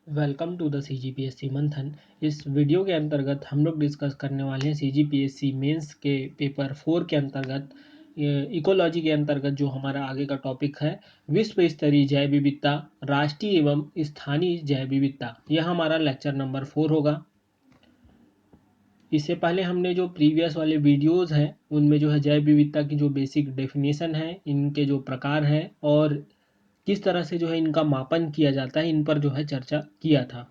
Welcome to the CGPSC मंथन। इस video के अंतर्गत हम लोग डिस्कस करने वाले हैं CGPSC मेंस के पेपर 4 के अंतर्गत इकोलॉजी के अंतर्गत जो हमारा आगे का टॉपिक है विश्व स्तरीय जैव विविधता, राष्ट्रीय एवं स्थानीय जैव विविधता। यह हमारा लेक्चर नंबर 4 होगा। इससे पहले हमने जो प्रीवियस वाले वीडियोस हैं उनमें जो है जैव विविधता की जो बेसिक डेफिनेशन है, इनके जो प्रकार हैं और किस तरह से जो है इनका मापन किया जाता है, इन पर जो है चर्चा किया था।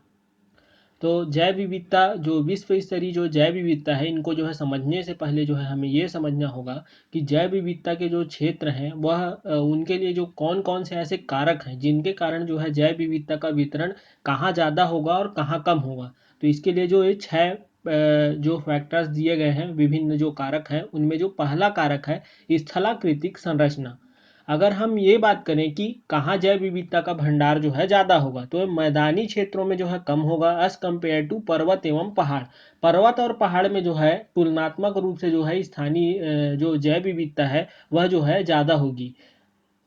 तो जैव विविधता जो विश्व स्तरीय जो जैव विविधता है, इनको जो है समझने से पहले जो है हमें ये समझना होगा कि जैव विविधता के जो क्षेत्र हैं वह उनके लिए जो कौन कौन से ऐसे कारक हैं जिनके कारण जो है जैव विविधता का वितरण कहाँ ज़्यादा होगा और कहाँ कम होगा। तो इसके लिए जो ये 6 जो फैक्टर्स दिए गए हैं, विभिन्न जो कारक हैं, उनमें जो पहला कारक है स्थलाकृतिक संरचना। अगर हम ये बात करें कि कहाँ जैव विविधता का भंडार जो है ज़्यादा होगा, तो मैदानी क्षेत्रों में जो है कम होगा एज कम्पेयर टू पर्वत एवं पहाड़। पर्वत और पहाड़ में जो है तुलनात्मक रूप से जो है स्थानीय जो जैव विविधता है वह जो है ज़्यादा होगी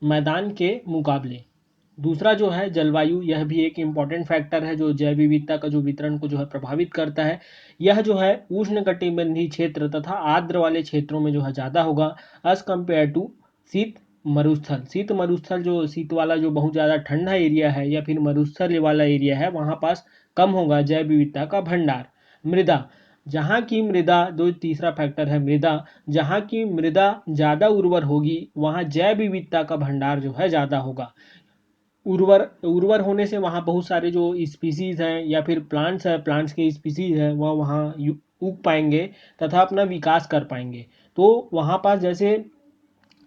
मैदान के मुकाबले। दूसरा जो है जलवायु, यह भी एक इम्पॉर्टेंट फैक्टर है जो जैव विविधता का जो वितरण को जो है प्रभावित करता है। यह जो है उष्णकटिबंधीय क्षेत्र तथा आर्द्र वाले क्षेत्रों में जो है ज़्यादा होगा एज कम्पेयर टू शीत मरुस्थल। शीत मरुस्थल जो शीत वाला जो बहुत ज़्यादा ठंडा एरिया है या फिर मरुस्थल वाला एरिया है, वहाँ पास कम होगा जैव विविधता का भंडार। मृदा, जहाँ की मृदा, दो तीसरा फैक्टर है मृदा, जहाँ की मृदा ज़्यादा उर्वर होगी वहाँ जैव विविधता का भंडार जो है ज़्यादा होगा। उर्वर होने से वहाँ बहुत सारे जो स्पीसीज हैं या फिर प्लांट्स है, प्लांट्स के स्पीसीज है, वह वहाँ उग पाएंगे तथा अपना विकास कर पाएंगे। तो वहाँ पास जैसे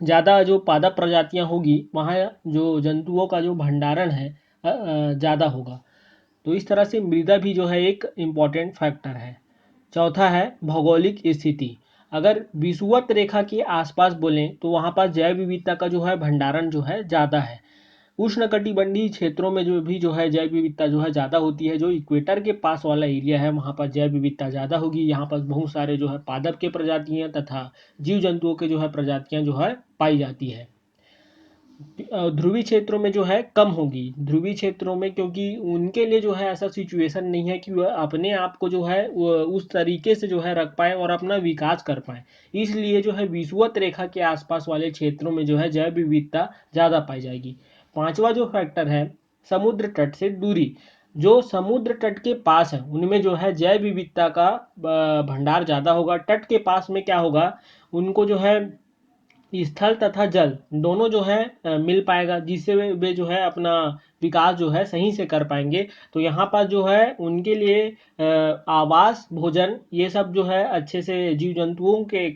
ज़्यादा जो पादप प्रजातियाँ होगी, वहाँ जो जंतुओं का जो भंडारण है ज़्यादा होगा। तो इस तरह से मृदा भी जो है एक इम्पॉर्टेंट फैक्टर है। चौथा है भौगोलिक स्थिति। अगर विषुवत रेखा के आसपास बोलें तो वहाँ पर जैव विविधता का जो है भंडारण जो है ज़्यादा है। उष्णकटिबंधीय क्षेत्रों में जो है जैव विविधता जो है ज़्यादा होती है। जो इक्वेटर के पास वाला एरिया है वहाँ पर जैव विविधता ज़्यादा होगी। यहाँ पर बहुत सारे जो है पादप के प्रजातियाँ तथा जीव जंतुओं के जो है प्रजातियाँ जो है पाई जाती है। ध्रुवीय क्षेत्रों में जो है कम होगी। ध्रुवीय क्षेत्रों में क्योंकि उनके लिए जो है ऐसा सिचुएशन नहीं है कि वह अपने आप को जो है उस तरीके से जो है रख पाए और अपना विकास कर पाए, इसलिए जो है विषुवत रेखा के आसपास वाले क्षेत्रों में जो है जैव विविधता ज़्यादा पाई जाएगी। पांचवा जो फैक्टर है समुद्र तट से दूरी। जो समुद्र तट के पास है उनमें जो है जैव विविधता का भंडार ज़्यादा होगा। तट के पास में क्या होगा, उनको जो है स्थल तथा जल दोनों जो है मिल पाएगा, जिससे वे जो है अपना विकास जो है सही से कर पाएंगे। तो यहाँ पर जो है उनके लिए आवास, भोजन, ये सब जो है अच्छे से जीव जंतुओं के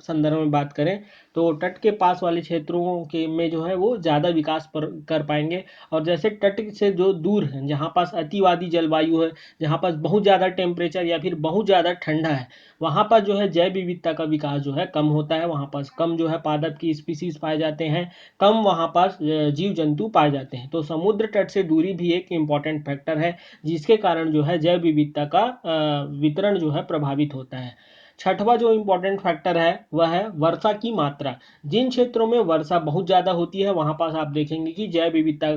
संदर्भ में बात करें तो तट के पास वाले क्षेत्रों के में जो है वो ज़्यादा विकास कर पाएंगे। और जैसे तट से जो दूर है, जहाँ पास अतिवादी जलवायु है, जहाँ पास बहुत ज़्यादा टेम्परेचर या फिर बहुत ज़्यादा ठंडा है, वहाँ पर जो है जैव विविधता का विकास जो है कम होता है। वहाँ पास कम जो है पादप की स्पीसीज पाए जाते हैं, कम वहाँ पास जीव जंतु पाए जाते हैं। तो समुद्र तट से दूरी भी एक इम्पॉर्टेंट फैक्टर है जिसके कारण जो है जैव विविधता का वितरण जो है प्रभावित होता है। छठवां जो इम्पोर्टेंट फैक्टर है वह है वर्षा की मात्रा। जिन क्षेत्रों में वर्षा बहुत ज़्यादा होती है वहाँ पास आप देखेंगे कि जैव विविधता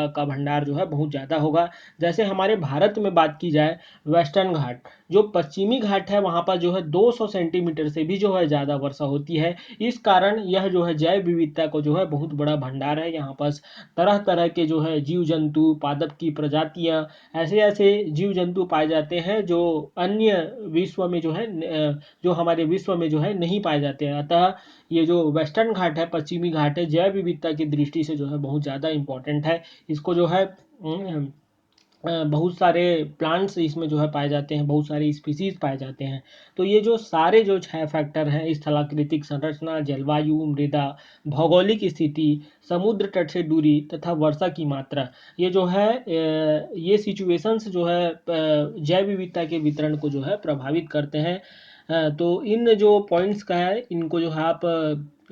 का भंडार जो है बहुत ज़्यादा होगा। जैसे हमारे भारत में बात की जाए, वेस्टर्न घाट, जो पश्चिमी घाट है वहाँ पर जो है 200 सेंटीमीटर से भी जो है ज़्यादा वर्षा होती है। इस कारण यह जो है जैव विविधता को जो है बहुत बड़ा भंडार है। यहाँ पास तरह तरह के जो है जीव जंतु, पादप की प्रजातियाँ, ऐसे ऐसे जीव जंतु पाए जाते हैं जो अन्य विश्व में जो है जो हमारे विश्व में जो है नहीं पाए जाते हैं। अतः ये जो वेस्टर्न घाट है, पश्चिमी घाट है, जैव विविधता की दृष्टि से जो है बहुत ज़्यादा इम्पोर्टेंट है। इसको जो है बहुत सारे प्लांट्स इसमें जो है पाए जाते हैं, बहुत सारे स्पीसीज पाए जाते हैं। तो ये जो सारे जो 6 फैक्टर हैं, स्थलाकृतिक संरचना, जलवायु, मृदा, भौगोलिक स्थिति, समुद्र तट से दूरी तथा वर्षा की मात्रा, ये जो है ये सिचुएशंस जो है जैव विविधता के वितरण को जो है प्रभावित करते हैं। तो इन जो पॉइंट्स का है, इनको जो है आप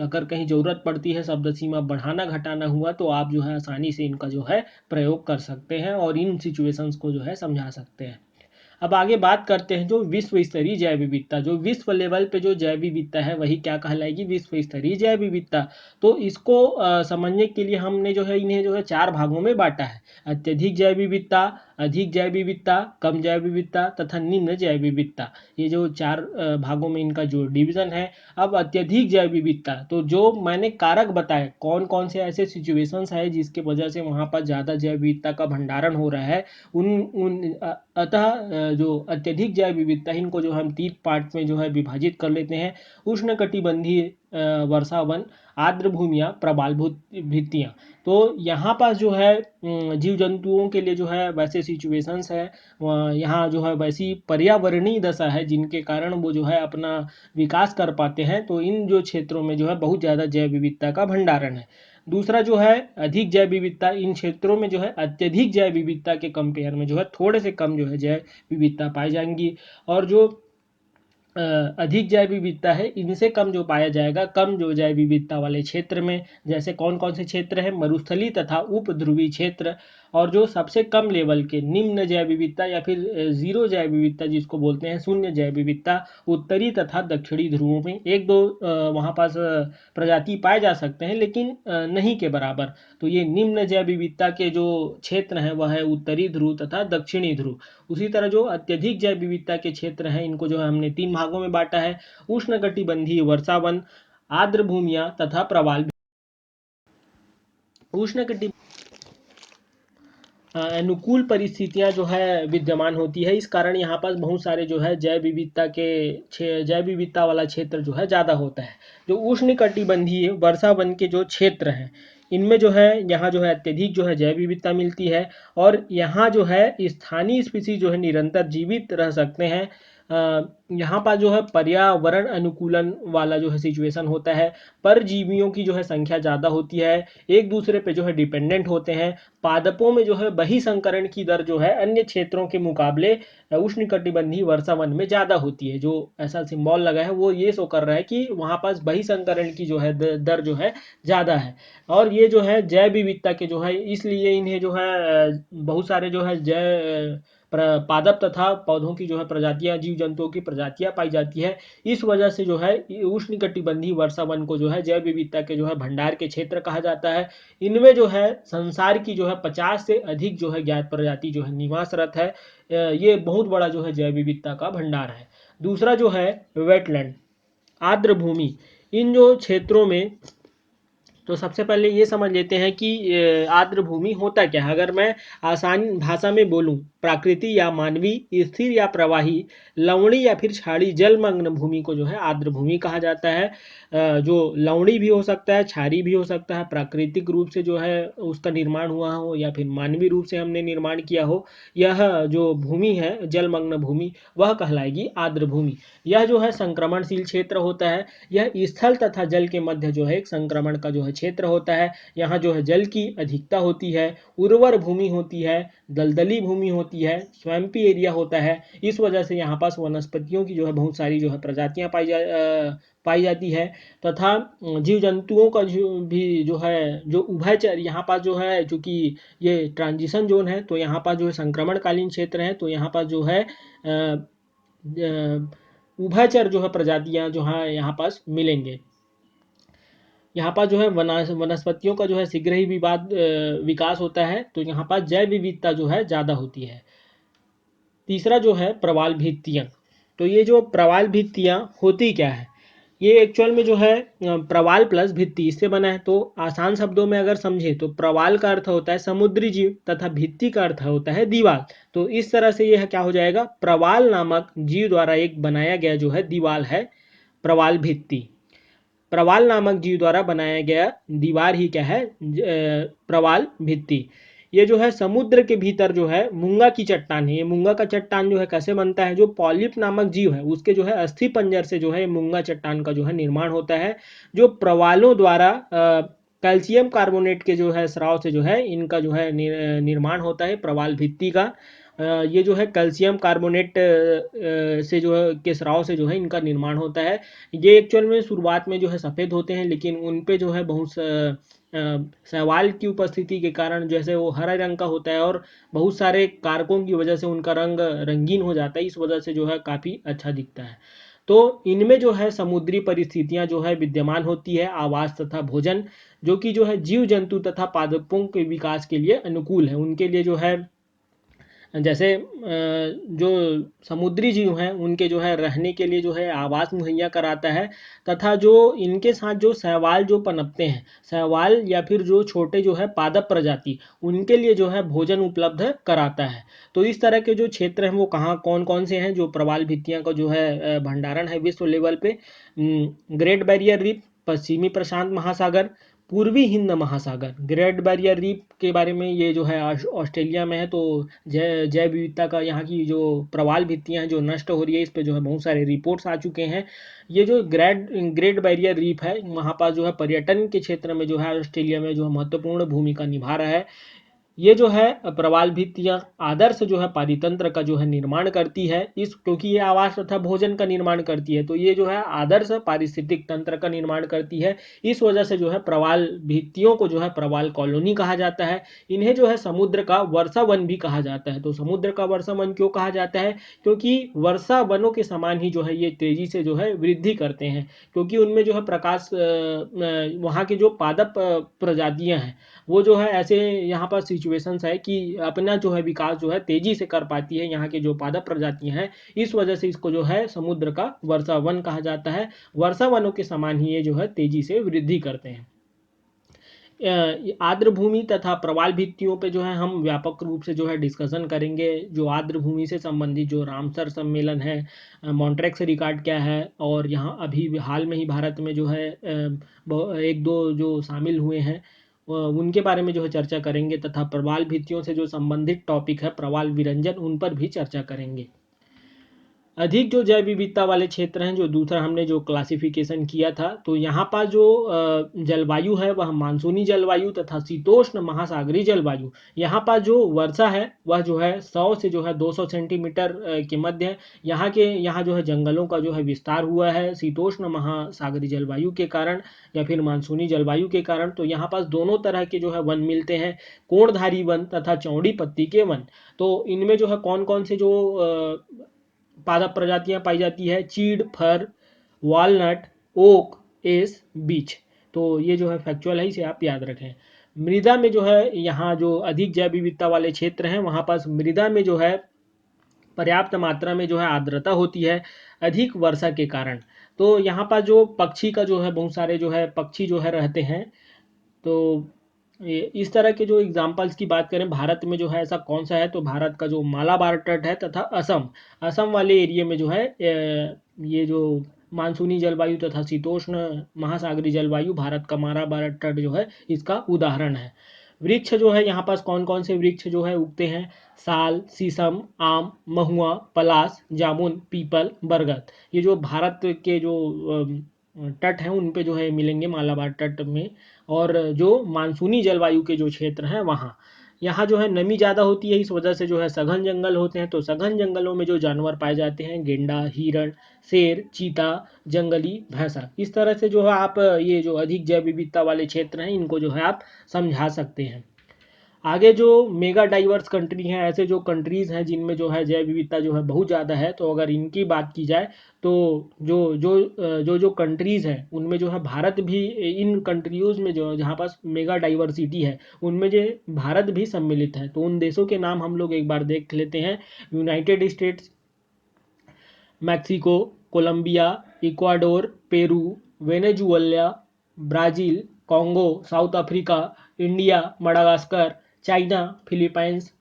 अगर कहीं ज़रूरत पड़ती है, शब्द सीमा बढ़ाना घटाना हुआ, तो आप जो है आसानी से इनका जो है प्रयोग कर सकते हैं और इन सिचुएशंस को जो है समझा सकते हैं। अब आगे बात करते हैं जो विश्व स्तरीय जैव विविधता। जो विश्व लेवल पे जो जैव विविधता है वही क्या कहलाएगी, विश्व स्तरीय जैव विविधता। तो इसको समझने के लिए हमने जो है इन्हें जो है 4 भागों में बांटा है। अत्यधिक जैव विविधता, अधिक जैव विविधता, कम जैव विविधता तथा निम्न जैव विविधता। ये जो 4 भागों में इनका जो डिवीज़न है। अब अत्यधिक जैव विविधता, तो जो मैंने कारक बताए कौन कौन से ऐसे सिचुएशंस है जिसके वजह से वहाँ पर ज़्यादा जैव विविधता का भंडारण हो रहा है, अतः जो अत्यधिक जैव विविधता है इनको जो हम 3 पार्ट में जो है विभाजित कर लेते हैं। उष्णकटिबंधीय वर्षा वन, आर्द्र भूमियाँ, प्रवालभूत भित्तियाँ। तो यहाँ पास जो है जीव जंतुओं के लिए जो है वैसे सिचुएशंस है, यहाँ जो है वैसी पर्यावरणीय दशा है जिनके कारण वो जो है अपना विकास कर पाते हैं। तो इन जो क्षेत्रों में जो है बहुत ज़्यादा जैव विविधता का भंडारण है। दूसरा जो है अधिक जैव विविधता, इन क्षेत्रों में जो है अत्यधिक जैव विविधता के कंपेयर में जो है थोड़े से कम जो है जैव विविधता पाई जाएंगी। और जो अधिक जैव विविधता है इनसे कम जो पाया जाएगा कम जो जैव विविधता वाले क्षेत्र में, जैसे कौन कौन से क्षेत्र हैं, मरुस्थलीय तथा उपध्रुवी क्षेत्र। और जो सबसे कम लेवल के निम्न जैव विविधता या फिर जीरो जैव विविधता जिसको बोलते हैं, शून्य जैव विविधता, उत्तरी तथा दक्षिणी ध्रुवों में एक दो वहाँ पास प्रजाति पाए जा सकते हैं, लेकिन नहीं के बराबर। तो ये निम्न जैव विविधता के जो क्षेत्र हैं वह है उत्तरी ध्रुव तथा दक्षिणी ध्रुव। उसी तरह जो अत्यधिक जैव विविधता के क्षेत्र हैं इनको जो है हमने 3 भागों में बांटा है, उष्णकटिबंधीय वर्षावन, आर्द्र भूमियां तथा प्रवाल। उष्णकटिबंधीय अनुकूल परिस्थितियां जो है विद्यमान होती है, इस कारण यहाँ पर बहुत सारे जो है जैव विविधता वाला क्षेत्र जो है ज़्यादा होता है। जो उष्णकटिबंधीय वर्षा वन के जो क्षेत्र हैं इनमें जो है यहाँ जो है अत्यधिक जो है जैव विविधता मिलती है, और यहाँ जो है स्थानीय स्पीसीज जो है निरंतर जीवित रह सकते हैं। यहाँ पर जो है पर्यावरण अनुकूलन वाला जो है सिचुएशन होता है, परजीवियों की जो है संख्या ज़्यादा होती है, एक दूसरे पे जो है डिपेंडेंट होते हैं। पादपों में जो है बहिसंकरण की दर जो है अन्य क्षेत्रों के मुकाबले उष्णकटिबंधीय वर्षा वन में ज़्यादा होती है। जो ऐसा सिंबल लगा है वो ये शो कर रहा है कि वहाँ पास बहिसंकरण की जो है दर जो है ज़्यादा है। और ये जो है जैव विविधता के जो है, इसलिए इन्हें जो है बहुत सारे जो है पादप तथा पौधों की जो है प्रजातियां, जीव जंतुओं की प्रजातियां पाई जाती है। इस वजह से जो है उष्णकटिबंधीय वर्षा वन को जो है जैव विविधता के जो है भंडार के क्षेत्र कहा जाता है। इनमें जो है संसार की जो है 50 से अधिक जो है ज्ञात प्रजाति जो है निवासरत है। ये बहुत बड़ा जो है जैव विविधता का भंडार है। दूसरा जो है वेटलैंड, आर्द्र भूमि। इन जो क्षेत्रों में, तो सबसे पहले ये समझ लेते हैं कि आर्द्र भूमि होता क्या है। अगर मैं आसान भाषा में बोलूं, प्राकृतिक या मानवीय, स्थिर या प्रवाही, लवणी या फिर क्षारीय जलमग्न भूमि को जो है आर्द्र भूमि कहा जाता है। जो लवणी भी हो सकता है, क्षारीय भी हो सकता है, प्राकृतिक रूप से जो है उसका निर्माण हुआ हो या फिर मानवीय रूप से हमने निर्माण किया हो, यह जो भूमि है जलमग्न भूमि वह कहलाएगी आर्द्र भूमि। यह जो है संक्रमणशील क्षेत्र होता है। यह स्थल तथा जल के मध्य जो है एक संक्रमण का जो है क्षेत्र होता है। यहाँ जो है जल की अधिकता होती है, उर्वर भूमि होती है, दलदली भूमि होती है, स्वैम्पी एरिया होता है। इस वजह से यहाँ पास वनस्पतियों की जो है बहुत सारी जो है प्रजातियाँ पाई जाती है। तथा जीव जंतुओं का भी जो है जो उभयचर यहाँ पास जो है, चूँकि ये ट्रांजिशन जोन है तो यहाँ पास जो है संक्रमणकालीन क्षेत्र है, तो यहाँ पास जो है उभयचर जो है प्रजातियाँ जो है यहाँ पास मिलेंगे। यहाँ पर जो है वनस्पतियों का जो है शीघ्र ही विकास होता है, तो यहाँ पर जैव विविधता जो है ज़्यादा होती है। तीसरा जो है प्रवाल भित्तियाँ। तो ये जो प्रवाल भित्तियाँ होती क्या है, ये एक्चुअल में जो है प्रवाल प्लस भित्ति इससे बना है। तो आसान शब्दों में अगर समझे तो प्रवाल का अर्थ होता है समुद्री जीव तथा भित्ति का अर्थ होता है दीवार। तो इस तरह से यह क्या हो जाएगा, प्रवाल नामक जीव द्वारा एक बनाया गया जो है दीवार है प्रवाल भित्ति। प्रवाल नामक जीव द्वारा बनाया गया दीवार ही क्या है, प्रवाल भित्ति। ये जो है समुद्र के भीतर जो है मूंगा की चट्टान है। ये मूंगा का चट्टान जो है कैसे बनता है, जो पॉलिप नामक जीव है उसके जो है अस्थि पंजर से जो है मूंगा चट्टान का जो है निर्माण होता है, जो प्रवालों द्वारा कैल्शियम कार्बोनेट के जो है स्राव से जो है इनका जो है निर्माण होता है प्रवाल भित्ति का। ये जो है कैल्शियम कार्बोनेट से जो है के स्राव से जो है इनका निर्माण होता है। ये एक्चुअल में शुरुआत में जो है सफ़ेद होते हैं, लेकिन उन पे जो है बहुत शैवाल की उपस्थिति के कारण जैसे वो हरा रंग का होता है, और बहुत सारे कारकों की वजह से उनका रंग रंगीन हो जाता है। इस वजह से जो है काफ़ी अच्छा दिखता है। तो इनमें जो है समुद्री परिस्थितियां जो है विद्यमान होती है, आवास तथा भोजन, जो कि जो है जीव जंतु तथा पादपों के विकास के लिए अनुकूल है। उनके लिए जो है जैसे जो समुद्री जीव हैं उनके जो है रहने के लिए जो है आवास मुहैया कराता है, तथा जो इनके साथ जो शैवाल जो पनपते हैं, शैवाल या फिर जो छोटे जो है पादप प्रजाति, उनके लिए जो है भोजन उपलब्ध कराता है। तो इस तरह के जो क्षेत्र हैं वो कहाँ कौन कौन से हैं जो प्रवाल भित्तियां का जो है भंडारण है विश्व लेवल पे? ग्रेट बैरियर रीफ, पश्चिमी प्रशांत महासागर, पूर्वी हिंद महासागर। ग्रेट बैरियर रीफ के बारे में ये जो है ऑस्ट्रेलिया में है, तो जैव विविधता का यहाँ की जो प्रवाल भित्तियां हैं जो नष्ट हो रही है, इस पे जो है बहुत सारे रिपोर्ट्स आ चुके हैं। ये जो ग्रेट बैरियर रीफ है, वहाँ पास जो है पर्यटन के क्षेत्र में जो है ऑस्ट्रेलिया में जो है महत्वपूर्ण भूमिका निभा रहा है। ये जो है प्रवाल भित्तियां आदर्श जो है पारितंत्र का जो है निर्माण करती है, इस क्योंकि ये आवास तथा भोजन का निर्माण करती है, तो ये जो है आदर्श पारिस्थितिक तंत्र का निर्माण करती है। इस वजह से जो है प्रवाल भित्तियों को जो है प्रवाल कॉलोनी कहा जाता है। इन्हें जो है समुद्र का वर्षा वन भी कहा जाता है। तो समुद्र का वर्षा वन क्यों कहा जाता है? क्योंकि वर्षा वनों के समान ही जो है ये तेजी से जो है वृद्धि करते हैं, क्योंकि उनमें जो है प्रकाश वहाँ के जो पादप प्रजातियां हैं वो जो है ऐसे यहाँ पर सिचुएशंस है कि अपना जो है विकास जो है तेजी से कर पाती है यहाँ के जो पादप प्रजातियां हैं। इस वजह से इसको जो है समुद्र का वर्षा वन कहा जाता है। वर्षा वनों के समान ही ये जो है तेजी से वृद्धि करते हैं। आर्द्र भूमि तथा प्रवाल भित्तियों पे जो है हम व्यापक रूप से जो है डिस्कशन करेंगे। जो आर्द्र भूमि से संबंधित जो रामसर सम्मेलन है, मॉन्ट्रेक्स रिकॉर्ड क्या है, और यहाँ अभी हाल में ही भारत में जो है एक दो जो शामिल हुए हैं उनके बारे में जो है चर्चा करेंगे, तथा प्रवाल भित्तियों से जो संबंधित टॉपिक है प्रवाल विरंजन, उन पर भी चर्चा करेंगे। अधिक जो जैव विविधता वाले क्षेत्र हैं, जो दूसरा हमने जो क्लासिफिकेशन किया था, तो यहाँ पर जो जलवायु है वह मानसूनी जलवायु तथा शीतोष्ण महासागरीय जलवायु। यहाँ पर जो वर्षा है वह जो है 100 से जो है 200 सेंटीमीटर के मध्य है। यहाँ जो है जंगलों का जो है विस्तार हुआ है शीतोष्ण महासागरीय जलवायु के कारण या फिर मानसूनी जलवायु के कारण। तो यहाँ पास दोनों तरह के जो है वन मिलते हैं, कोणधारी वन तथा चौड़ी पत्ती के वन। तो इनमें जो है कौन कौन से जो पादप प्रजातियां पाई जाती है? चीड़, फर, वॉलनट, ओक, एस, बीच। तो ये जो है फैक्चुअल है, इसे आप याद रखें। मृदा में जो है यहाँ जो अधिक जैव विविधता वाले क्षेत्र हैं वहाँ पास मृदा में जो है पर्याप्त मात्रा में जो है आर्द्रता होती है अधिक वर्षा के कारण। तो यहाँ पर जो पक्षी का जो है बहुत सारे जो है पक्षी जो है रहते हैं। तो इस तरह के जो एग्जाम्पल्स की बात करें भारत में जो है ऐसा कौन सा है, तो भारत का जो मालाबार तट है तथा असम असम वाले एरिया में जो है ये जो मानसूनी जलवायु तथा शीतोष्ण महासागरीय जलवायु, भारत का मालाबार तट जो है इसका उदाहरण है। वृक्ष जो है यहाँ पास कौन कौन से वृक्ष जो है उगते हैं? साल, शीशम, आम, महुआ, पलास, जामुन, पीपल, बरगद। ये जो भारत के जो तट हैं उन पे जो है मिलेंगे मालाबार तट में। और जो मानसूनी जलवायु के जो क्षेत्र हैं वहाँ यहाँ जो है नमी ज़्यादा होती है, इस वजह से जो है सघन जंगल होते हैं। तो सघन जंगलों में जो जानवर पाए जाते हैं गेंडा, हिरण, शेर, चीता, जंगली भैंसा। इस तरह से जो है आप ये जो अधिक जैव विविधता वाले क्षेत्र हैं इनको जो है आप समझा सकते हैं। आगे जो मेगा डाइवर्स कंट्री हैं, ऐसे जो कंट्रीज़ हैं जिनमें जो है जैव विविधता जो है बहुत ज़्यादा है, तो अगर इनकी बात की जाए तो जो कंट्रीज़ हैं उनमें जो है भारत भी इन कंट्रीज़ में जो जहाँ पास मेगा डाइवर्सिटी है उनमें जो भारत भी सम्मिलित है। तो उन देशों के नाम हम लोग एक बार देख लेते हैं। United States, Mexico, Colombia, Ecuador, Peru, Venezuela, Brazil, Congo, South Africa, India, Madagascar, China, Philippines,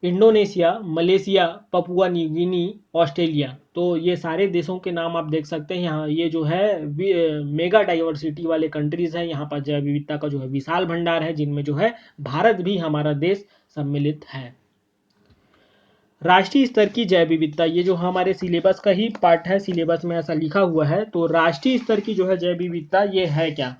Indonesia, Malaysia, Papua New Guinea, Australia. तो ये सारे देशों के नाम आप देख सकते हैं। यहाँ ये जो है मेगा डाइवर्सिटी वाले कंट्रीज़ हैं, यहाँ पर जैव विविधता का जो है विशाल भंडार है, जिनमें जो है भारत भी हमारा देश सम्मिलित है। राष्ट्रीय स्तर की जैव विविधता, ये जो हमारे सिलेबस का ही पार्ट है, सिलेबस में ऐसा लिखा हुआ है। तो राष्ट्रीय स्तर की जो है जैव विविधता ये है क्या?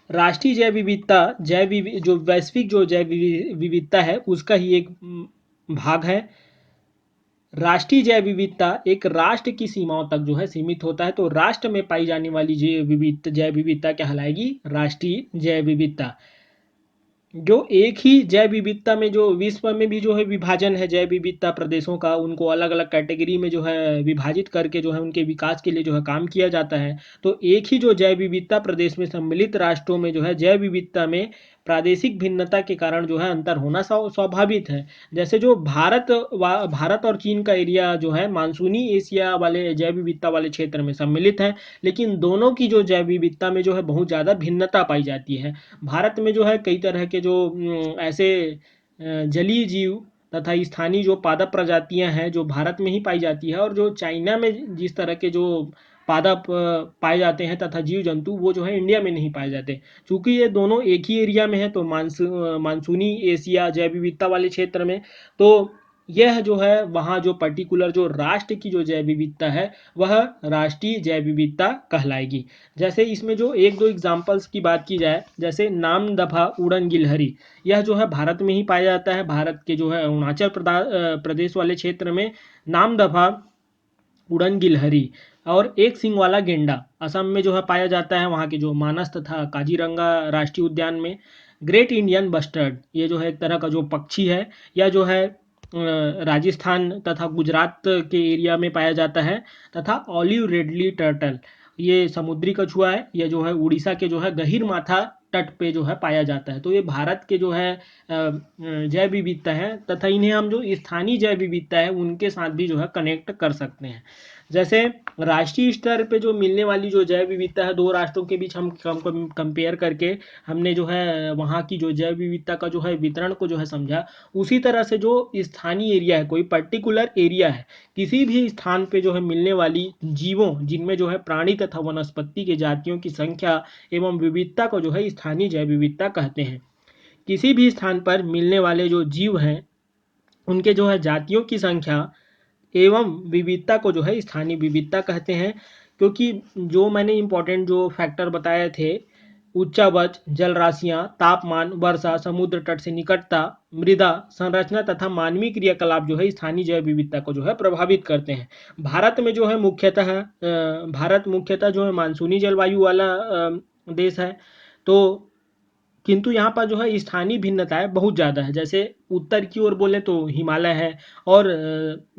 राष्ट्रीय जैव विविधता जो वैश्विक जो जैव विविधता है उसका ही एक भाग है। राष्ट्रीय जैव विविधता एक राष्ट्र की सीमाओं तक जो है सीमित होता है। तो राष्ट्र में पाई जाने वाली जैव विविधता कहलाएगी राष्ट्रीय जैव विविधता। जो एक ही जैव विविधता में जो विश्व में भी जो है विभाजन है जैव विविधता प्रदेशों का, उनको अलग अलग कैटेगरी में जो है विभाजित करके जो है उनके विकास के लिए जो है काम किया जाता है। तो एक ही जो जैव विविधता प्रदेश में सम्मिलित राष्ट्रों में जो है जैव विविधता में प्रादेशिक भिन्नता के कारण जो है अंतर होना स्वाभाविक है। जैसे जो भारत और चीन का एरिया जो है मानसूनी एशिया वाले जैव विविधता वाले क्षेत्र में सम्मिलित है, लेकिन दोनों की जो जैव विविधता में जो है बहुत ज़्यादा भिन्नता पाई जाती है। भारत में जो है कई तरह के जो ऐसे जलीय जीव तथा स्थानीय जो पादप प्रजातियां हैं जो भारत में ही पाई जाती है, और जो चाइना में जिस तरह के जो पादप पाए जाते हैं तथा जीव जंतु वो जो है इंडिया में नहीं पाए जाते। चूंकि ये दोनों एक ही एरिया में है, तो मानसूनी एशिया जैव विविधता वाले क्षेत्र में, तो यह जो है वहाँ जो पर्टिकुलर जो राष्ट्र की जो जैव विविधता है वह राष्ट्रीय जैव विविधता कहलाएगी। जैसे इसमें जो एक दो एग्जाम्पल्स की बात की जाए, जैसे नामदफा उड़न गिलहरी, यह जो है भारत में ही पाया जाता है। भारत के जो है अरुणाचल प्रदेश वाले क्षेत्र में नामदफा उड़न गिलहरी और एक सींग वाला गेंडा असम में जो है पाया जाता है, वहाँ के जो मानस तथा काजीरंगा राष्ट्रीय उद्यान में। ग्रेट इंडियन बस्टर्ड, ये जो है एक तरह का जो पक्षी है, यह जो है राजस्थान तथा गुजरात के एरिया में पाया जाता है। तथा ऑलिव रेडली टर्टल, ये समुद्री कछुआ है, यह जो है उड़ीसा के जो है गहीर माथा तट पे जो है पाया जाता है। तो ये भारत के जो है जैव विविधता है, तथा इन्हें हम जो स्थानीय जैव विविधता है उनके साथ भी जो है कनेक्ट कर सकते हैं। जैसे राष्ट्रीय स्तर पे जो मिलने वाली जो जैव विविधता है, दो राष्ट्रों के बीच हम कंपेयर करके हमने जो है वहाँ की जो जैव विविधता का जो है वितरण को जो है समझा। उसी तरह से जो स्थानीय एरिया है, कोई पर्टिकुलर एरिया है, किसी भी स्थान पे जो है मिलने वाली जीवों, जिनमें जो है प्राणी तथा वनस्पति के जातियों की संख्या एवं विविधता को जो है स्थानीय जैव विविधता कहते हैं। किसी भी स्थान पर मिलने वाले जो जीव हैं उनके जो है जातियों की संख्या एवं विविधता को जो है स्थानीय विविधता कहते हैं। क्योंकि जो मैंने इंपॉर्टेंट जो फैक्टर बताए थे, उच्चावच, जल राशियाँ, तापमान, वर्षा, समुद्र तट से निकटता, मृदा संरचना तथा मानवीय क्रियाकलाप जो है स्थानीय जैव विविधता को जो है प्रभावित करते हैं। भारत मुख्यतः जो है मानसूनी जलवायु वाला देश है। तो किंतु यहाँ पर जो है स्थानीय भिन्नताएं बहुत ज़्यादा है। जैसे उत्तर की ओर बोले तो हिमालय है, और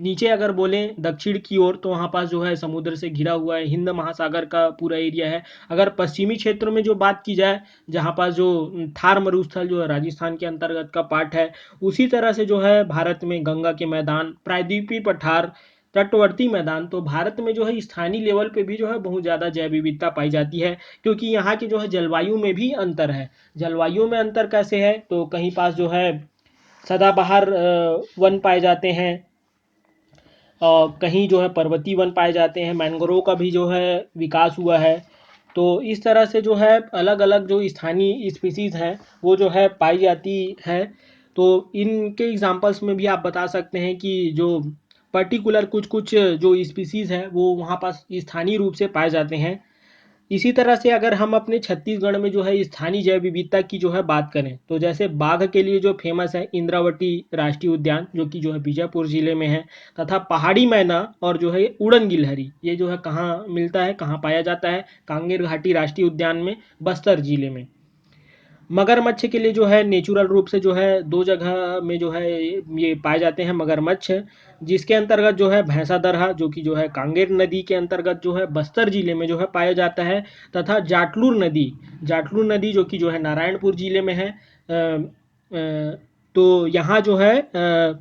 नीचे अगर बोलें दक्षिण की ओर तो वहाँ पास जो है समुद्र से घिरा हुआ है, हिंद महासागर का पूरा एरिया है। अगर पश्चिमी क्षेत्रों में जो बात की जाए, जहाँ पास जो थार मरुस्थल जो है राजस्थान के अंतर्गत का पार्ट है, उसी तरह से जो है भारत में गंगा के मैदान, प्रायद्वीपीय पठार, तटवर्ती मैदान, तो भारत में जो है स्थानीय लेवल पे भी जो है बहुत ज़्यादा जैव विविधता पाई जाती है। क्योंकि यहाँ की जो है जलवायु में भी अंतर है। जलवायु में अंतर कैसे है, तो कहीं पास जो है सदाबहार वन पाए जाते हैं, और कहीं जो है पर्वतीय वन पाए जाते हैं, मैंग्रोव का भी जो है विकास हुआ है। तो इस तरह से जो है अलग अलग जो स्थानीय स्पीसीज़ हैं वो जो है पाई जाती है। तो इनके एग्जांपल्स में भी आप बता सकते हैं कि जो पर्टिकुलर कुछ कुछ जो स्पीसीज़ है वो वहाँ पास स्थानीय रूप से पाए जाते हैं। इसी तरह से अगर हम अपने छत्तीसगढ़ में जो है स्थानीय जैव विविधता की जो है बात करें, तो जैसे बाघ के लिए जो फेमस है इंद्रावती राष्ट्रीय उद्यान, जो कि जो है बीजापुर जिले में है। तथा पहाड़ी मैना और जो है उड़न गिलहरी, ये जो है कहाँ मिलता है, कहाँ पाया जाता है, कांगेर घाटी राष्ट्रीय उद्यान में, बस्तर जिले में। मगरमच्छ के लिए जो है नेचुरल रूप से जो है दो जगह में जो है ये पाए जाते हैं मगरमच्छ, जिसके अंतर्गत जो है भैंसा दरहा, जो कि जो है कांगेर नदी के अंतर्गत जो है बस्तर जिले में जो है पाया जाता है। तथा जाटलूर नदी जो कि जो है नारायणपुर जिले में है। तो यहाँ जो है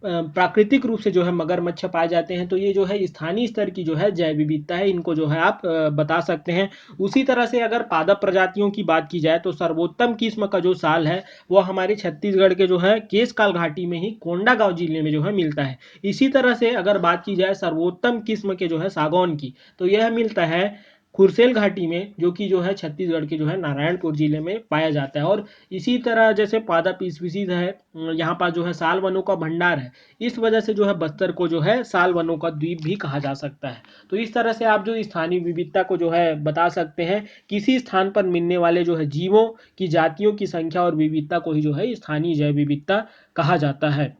प्राकृतिक रूप से जो है मगरमच्छ पाए जाते हैं। तो ये जो है स्थानीय स्तर की जो है जैव विविधता है, इनको जो है आप बता सकते हैं। उसी तरह से अगर पादप प्रजातियों की बात की जाए, तो सर्वोत्तम किस्म का जो साल है वो हमारे छत्तीसगढ़ के जो है केशकाल घाटी में ही कोंडागांव जिले में जो है मिलता है। इसी तरह से अगर बात की जाए सर्वोत्तम किस्म के जो है सागौन की, तो यह मिलता है खुरसेल घाटी में, जो कि जो है छत्तीसगढ़ के जो है नारायणपुर जिले में पाया जाता है। और इसी तरह जैसे पादप स्पीसीज है, यहाँ पर जो है साल वनों का भंडार है, इस वजह से जो है बस्तर को जो है साल वनों का द्वीप भी कहा जा सकता है। तो इस तरह से आप जो स्थानीय विविधता को जो है बता सकते हैं। किसी स्थान पर मिलने वाले जो है जीवों की जातियों की संख्या और विविधता को ही जो है स्थानीय जैव विविधता कहा जाता है।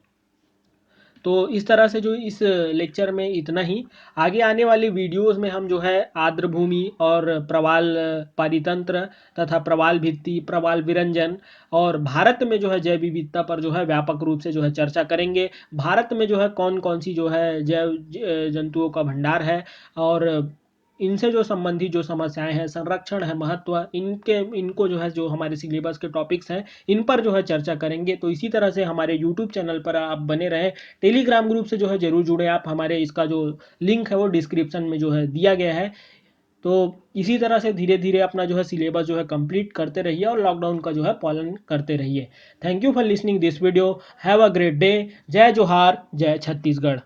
तो इस तरह से जो इस लेक्चर में इतना ही। आगे आने वाले वीडियोस में हम जो है आर्द्रभूमि और प्रवाल पारितंत्र तथा प्रवाल भित्ति, प्रवाल विरंजन और भारत में जो है जैव विविधता पर जो है व्यापक रूप से जो है चर्चा करेंगे। भारत में जो है कौन कौन सी जो है जैव जंतुओं का भंडार है, और इनसे जो संबंधित जो समस्याएं हैं, संरक्षण है, महत्व, इनको जो है जो हमारे सिलेबस के टॉपिक्स हैं इन पर जो है चर्चा करेंगे। तो इसी तरह से हमारे यूट्यूब चैनल पर आप बने रहें। टेलीग्राम ग्रुप से जो है जरूर जुड़े आप, हमारे इसका जो लिंक है वो डिस्क्रिप्शन में जो है दिया गया है। तो इसी तरह से धीरे धीरे अपना जो है सिलेबस जो है कंप्लीट करते रहिए और लॉकडाउन का जो है पालन करते रहिए। Thank you for listening this video. Have a great day. जय जोहार, जय छत्तीसगढ़।